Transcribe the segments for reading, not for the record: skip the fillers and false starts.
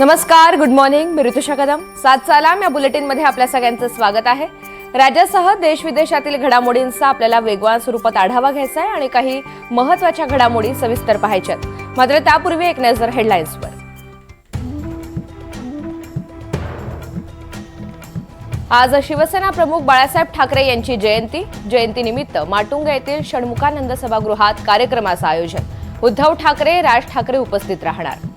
नमस्कार, good morning. मी ऋतुषा कदम. 7 सालाम या बुलेटिनमध्ये आपल्या सगळ्यांचं स्वागत आहे. राज्यासह देश विदेशातील घडामोडींचा आपल्याला वेगवान स्वरूपात आढावा घ्यायचा आहे आणि काही महत्त्वाच्या घडामोडी सविस्तर पाहायच्यात. मात्र त्यापूर्वी एक नजर हेडलाईन्सवर. आज शिवसेना प्रमुख बाळासाहेब ठाकरे यांची जयंतीनिमित्त माटुंगा येथील षण्मुखानंद सभागृहात कार्यक्रमाचं आयोजन. उद्धव ठाकरे, राज ठाकरे उपस्थित राहणार.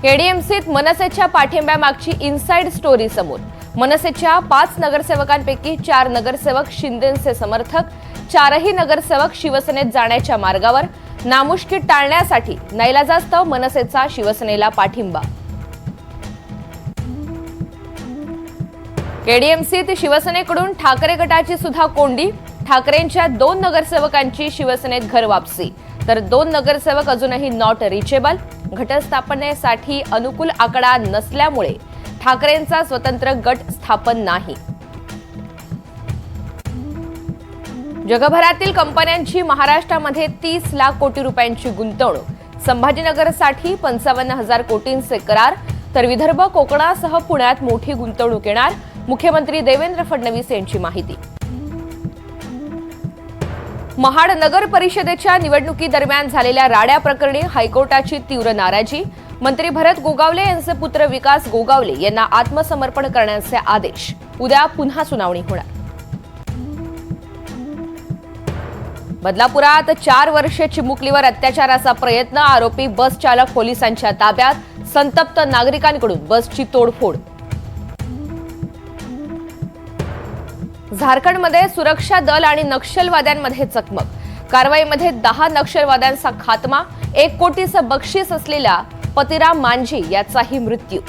केडीएमसीत मनसेच्या पाठिंब्यामागची इनसाइड स्टोरी समोर. मनसेच्या 5 नगरसेवकांपैकी 4 नगरसेवक शिंदेंचे समर्थक, 4ही नगरसेवक शिवसेनेत जाण्याच्या मार्गावर. नामुष्की टाळण्यासाठी नाईलाजास्तव मनसेचा शिवसेनेला पाठिंबा. केडीएमसीत शिवसेनेकडून ठाकरे गटाची सुद्धा कोंडी. ठाकरेंच्या 2 नगरसेवकांची शिवसेनेत घर वापसी, तर 2 नगरसेवक अजूनही नॉट रिचेबल. घटस्थापनेसाठी अनुकूल आकडा नसल्यामुळे ठाकरेंचा स्वतंत्र गट स्थापन नाही. जगभरातील कंपन्यांची महाराष्ट्रामध्ये 30 लाख कोटी रुपयांची गुंतवणूक. संभाजीनगरसाठी 55,000 कोटींचे करार, तर विदर्भ, कोकणासह पुण्यात मोठी गुंतवणूक येणार. मुख्यमंत्री देवेंद्र फडणवीस यांची माहिती. महाड नगर परिषदेच्या निवडणुकीदरम्यान झालेल्या राड्या प्रकरणी हायकोर्टाची तीव्र नाराजी. मंत्री भरत गोगावले यांचे पुत्र विकास गोगावले यांना आत्मसमर्पण करण्याचे आदेश. उद्या पुन्हा सुनावणी होणार. बदलापुरात 4 वर्षे चिमुकलीवर अत्याचाराचा प्रयत्न. आरोपी बस चालक पोलिसांच्या ताब्यात. संतप्त नागरिकांकडून बसची तोडफोड. झारखंडमध्ये सुरक्षा दल आणि नक्षलवाद्यांमध्ये चकमक. कारवाईमध्ये 10 नक्षलवाद्यांचा खात्मा. 1 कोटीचं बक्षीस असलेला पतिराम मांझी याचाही मृत्यू.